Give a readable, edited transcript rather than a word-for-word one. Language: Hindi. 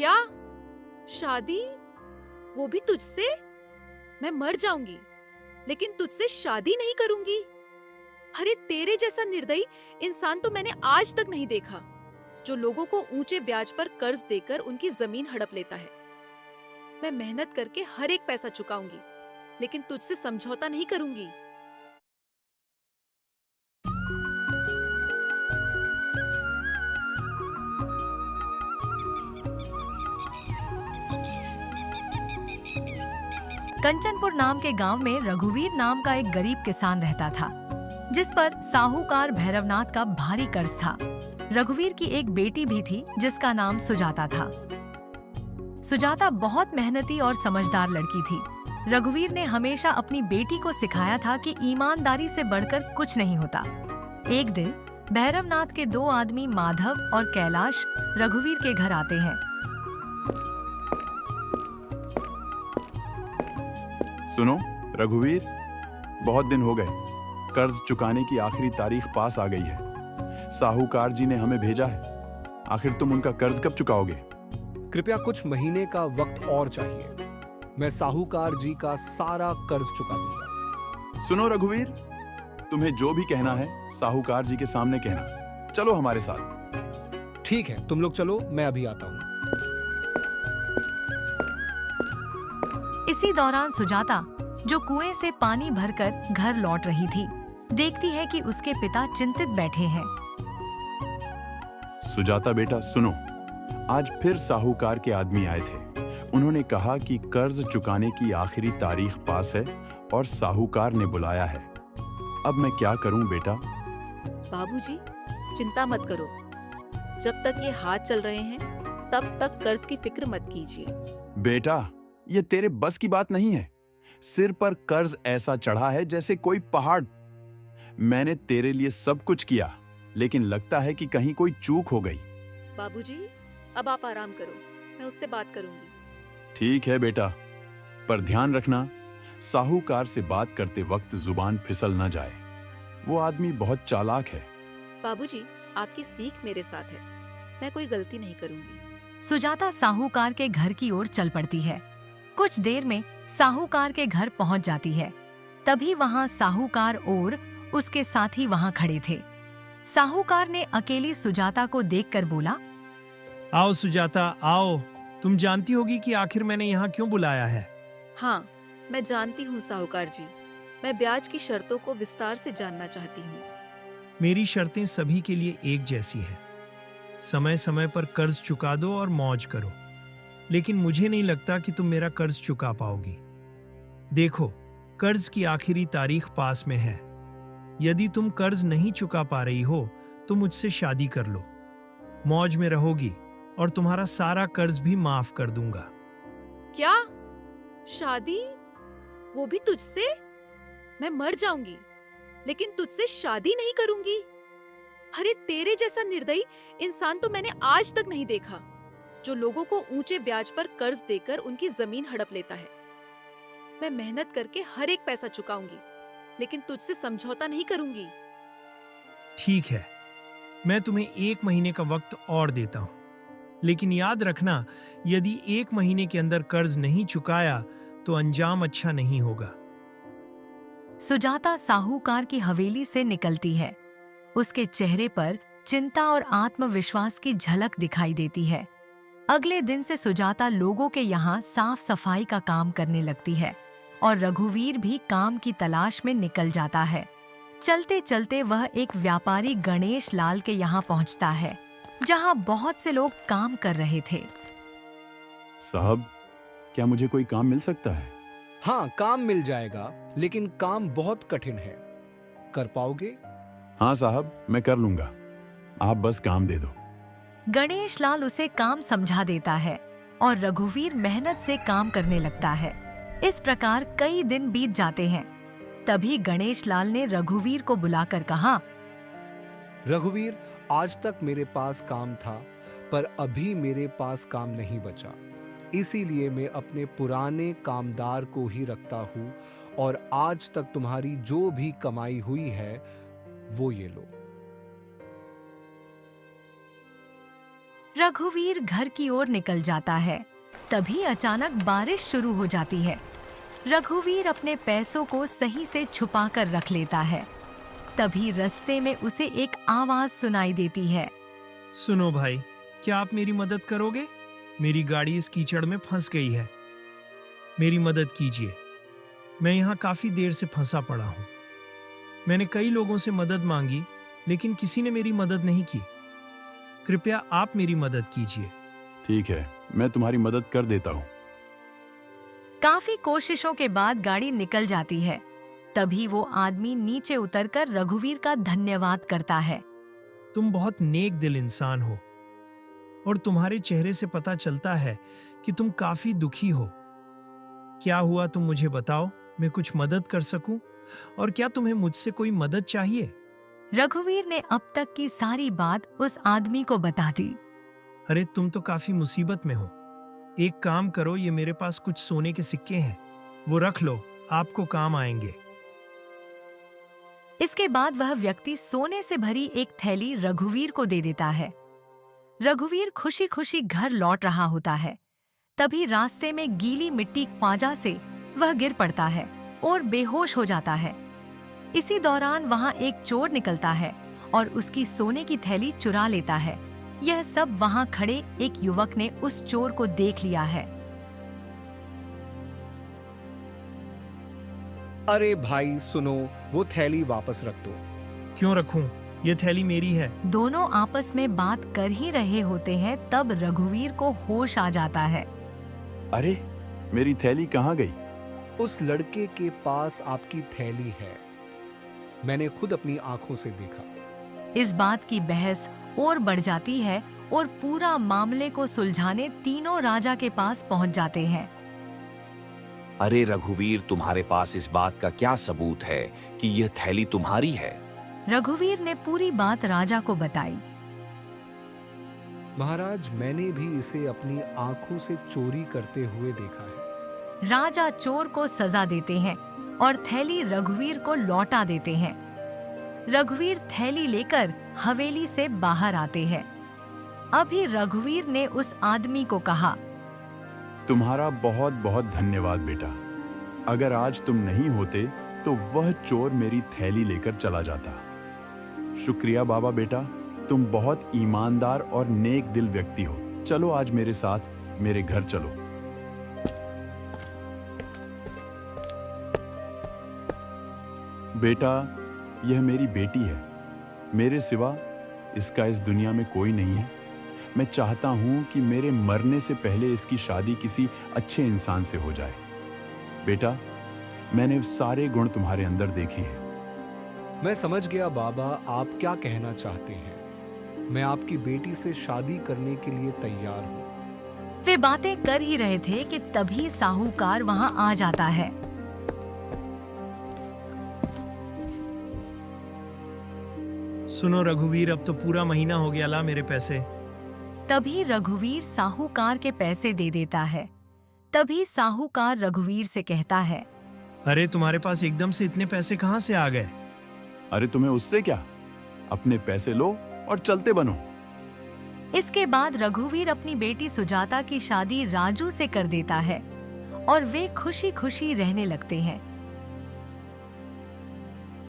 क्या? शादी? वो भी तुझसे? मैं मर जाऊंगी, लेकिन तुझसे शादी नहीं करूंगी। अरे तेरे जैसा निर्दयी इंसान तो मैंने आज तक नहीं देखा, जो लोगों को ऊंचे ब्याज पर कर्ज देकर उनकी जमीन हड़प लेता है। मैं मेहनत करके हर एक पैसा चुकाऊंगी, लेकिन तुझसे समझौता नहीं करूंगी। कंचनपुर नाम के गांव में रघुवीर नाम का एक गरीब किसान रहता था, जिस पर साहूकार भैरवनाथ का भारी कर्ज था। रघुवीर की एक बेटी भी थी जिसका नाम सुजाता था। सुजाता बहुत मेहनती और समझदार लड़की थी। रघुवीर ने हमेशा अपनी बेटी को सिखाया था कि ईमानदारी से बढ़कर कुछ नहीं होता। एक दिन भैरवनाथ के दो आदमी माधव और कैलाश रघुवीर के घर आते हैं। सुनो रघुवीर, बहुत दिन हो गए। कर्ज चुकाने की आखिरी तारीख पास आ गई है। साहूकार जी ने हमें भेजा है। आखिर तुम उनका कर्ज कब चुकाओगे? कृपया कुछ महीने का वक्त और चाहिए। मैं साहूकार जी का सारा कर्ज चुका दूंगा। सुनो रघुवीर, तुम्हें जो भी कहना है साहूकार जी के सामने कहना। चलो हमारे साथ। ठीक है, तुम लोग चलो, मैं अभी आता हूँ। इसी दौरान सुजाता, जो कुएं से पानी भरकर घर लौट रही थी, देखती है कि उसके पिता चिंतित बैठे हैं। सुजाता बेटा सुनो, आज फिर साहूकार के आदमी आए थे। उन्होंने कहा कि कर्ज चुकाने की आखिरी तारीख पास है और साहूकार ने बुलाया है। अब मैं क्या करूं बेटा? बाबूजी, चिंता मत करो। जब तक ये हाथ चल रहे हैं, तब तक कर्ज की फिक्र मत कीजिए। बेटा, ये तेरे बस की बात नहीं है। सिर पर कर्ज ऐसा चढ़ा है जैसे कोई पहाड़। मैंने तेरे लिए सब कुछ किया, लेकिन लगता है कि कहीं कोई चूक हो गई। बाबूजी, अब आप आराम करो, मैं उससे बात करूंगी। ठीक है बेटा, पर ध्यान रखना, साहूकार से बात करते वक्त जुबान फिसल न जाए। वो आदमी बहुत चालाक है। बाबूजी, आपकी सीख मेरे साथ है। मैं कोई गलती नहीं करूंगी। सुजाता साहूकार के घर की ओर चल पड़ती है। कुछ देर में साहूकार के घर पहुंच जाती है। तभी वहां साहूकार और उसके साथी वहां खड़े थे। साहूकार ने अकेली सुजाता को देखकर बोला, आओ सुजाता, आओ। तुम जानती होगी कि आखिर मैंने यहाँ क्यों बुलाया है। हाँ, मैं जानती हूँ साहूकार जी। मैं ब्याज की शर्तों को विस्तार से जानना चाहती हूँ। मेरी शर्तें सभी के लिए एक जैसी है। समय समय पर कर्ज चुका दो और मौज करो, लेकिन मुझे नहीं लगता कि तुम मेरा कर्ज चुका पाओगी। देखो, कर्ज की आखिरी तारीख पास में है। यदि तुम कर्ज नहीं चुका पा रही हो तो मुझसे शादी कर लो। मौज में रहोगी और तुम्हारा सारा कर्ज भी माफ कर दूंगा। क्या? शादी? वो भी तुझसे? मैं मर जाऊंगी, लेकिन तुझसे शादी नहीं करूंगी। अरे तेरे जैसा निर्दयी इंसान तो मैंने आज तक नहीं देखा, जो लोगों को ऊंचे ब्याज पर कर्ज देकर उनकी जमीन हड़प लेता है। मैं मेहनत करके हर एक पैसा चुकाऊंगी, लेकिन तुझसे समझौता नहीं करूंगी। ठीक है, मैं तुम्हें 1 महीने का वक्त और देता हूं, लेकिन याद रखना, यदि 1 महीने के अंदर कर्ज नहीं चुकाया तो अंजाम अच्छा नहीं होगा। सुजाता साहूकार की हवेली से निकलती है। उसके चेहरे पर चिंता और आत्मविश्वास की झलक दिखाई देती है। अगले दिन से सुजाता लोगों के यहाँ साफ सफाई का काम करने लगती है और रघुवीर भी काम की तलाश में निकल जाता है। चलते चलते वह एक व्यापारी गणेश लाल के यहाँ पहुँचता है, जहाँ बहुत से लोग काम कर रहे थे। साहब, क्या मुझे कोई काम मिल सकता है? हाँ, काम मिल जाएगा, लेकिन काम बहुत कठिन है। कर पाओगे? हाँ साहब, मैं कर लूंगा। आप बस काम दे दो। गणेश लाल उसे काम समझा देता है और रघुवीर मेहनत से काम करने लगता है। इस प्रकार कई दिन बीत जाते हैं। तभी गणेश लाल ने रघुवीर को बुलाकर कहा, रघुवीर, आज तक मेरे पास काम था, पर अभी मेरे पास काम नहीं बचा। इसीलिए मैं अपने पुराने कामदार को ही रखता हूँ और आज तक तुम्हारी जो भी कमाई हुई है वो ये लो। रघुवीर घर की ओर निकल जाता है। तभी अचानक बारिश शुरू हो जाती है। रघुवीर अपने पैसों को सही से छुपा कर रख लेता है। तभी रास्ते में उसे एक आवाज सुनाई देती है। सुनो भाई, क्या आप मेरी मदद करोगे? मेरी गाड़ी इस कीचड़ में फंस गई है। मेरी मदद कीजिए। मैं यहाँ काफी देर से फंसा पड़ा हूँ। मैंने कई लोगों से मदद मांगी, लेकिन किसी ने मेरी मदद नहीं की। कृपया आप मेरी मदद कीजिए। ठीक है, मैं तुम्हारी मदद कर देता हूँ। काफी कोशिशों के बाद गाड़ी निकल जाती है। तभी वो आदमी नीचे उतरकर रघुवीर का धन्यवाद करता है। तुम बहुत नेक दिल इंसान हो और तुम्हारे चेहरे से पता चलता है कि तुम काफी दुखी हो। क्या हुआ तुम मुझे बताओ, मैं कुछ मदद कर सकूं? और क्या तुम्हें मुझसे कोई मदद चाहिए? रघुवीर ने अब तक की सारी बात उस आदमी को बता दी। अरे तुम तो काफी मुसीबत में हो। एक काम करो, ये मेरे पास कुछ सोने के सिक्के हैं, वो रख लो, आपको काम आएंगे। इसके बाद वह व्यक्ति सोने से भरी एक थैली रघुवीर को दे देता है। रघुवीर खुशी खुशी घर लौट रहा होता है। तभी रास्ते में गीली मिट्टी ख्वाजा से वह गिर पड़ता है और बेहोश हो जाता है। इसी दौरान वहां एक चोर निकलता है और उसकी सोने की थैली चुरा लेता है। यह सब वहां खड़े एक युवक ने उस चोर को देख लिया है। अरे भाई सुनो, वो थैली वापस रख दो। क्यों रखूं? ये थैली मेरी है। दोनों आपस में बात कर ही रहे होते हैं, तब रघुवीर को होश आ जाता है। अरे, मेरी थैली कहाँ गई? उस लड़के के पास आपकी थैली है, मैंने खुद अपनी आंखों से देखा। इस बात की बहस और बढ़ जाती है और पूरा मामले को सुलझाने तीनों राजा के पास पहुंच जाते हैं। अरे रघुवीर, तुम्हारे पास इस बात का क्या सबूत है कि यह थैली तुम्हारी है? रघुवीर ने पूरी बात राजा को बताई। महाराज, मैंने भी इसे अपनी आंखों से चोरी करते हुए देखा है। राजा चोर को सजा देते हैं और थैली रघुवीर को लौटा देते हैं। रघुवीर थैली लेकर हवेली से बाहर आते हैं। अभी रघुवीर ने उस आदमी को कहा, तुम्हारा बहुत बहुत धन्यवाद बेटा। अगर आज तुम नहीं होते तो वह चोर मेरी थैली लेकर चला जाता। शुक्रिया बाबा बेटा, तुम बहुत ईमानदार और नेक दिल व्यक्ति हो। चलो आज मेरे साथ मेरे घर चलो। बेटा, यह मेरी बेटी है। मेरे सिवा इसका इस दुनिया में कोई नहीं है। मैं चाहता हूं कि मेरे मरने से पहले इसकी शादी किसी अच्छे इंसान से हो जाए। बेटा, मैंने सारे गुण तुम्हारे अंदर देखे हैं। मैं समझ गया बाबा, आप क्या कहना चाहते हैं। मैं आपकी बेटी से शादी करने के लिए तैयार हूँ। वे बातें कर ही रहे थे कि तभी साहूकार वहां आ जाता है। सुनो रघुवीर, अब तो पूरा महीना हो गया, ला मेरे पैसे। तभी रघुवीर साहूकार के पैसे दे देता है। तभी साहूकार रघुवीर से कहता है, अरे तुम्हारे पास एकदम से इतने पैसे कहाँ से आ गए? अरे तुम्हें उससे क्या, अपने पैसे लो और चलते बनो। इसके बाद रघुवीर अपनी बेटी सुजाता की शादी राजू से कर देता है और वे खुशी खुशी रहने लगते हैं।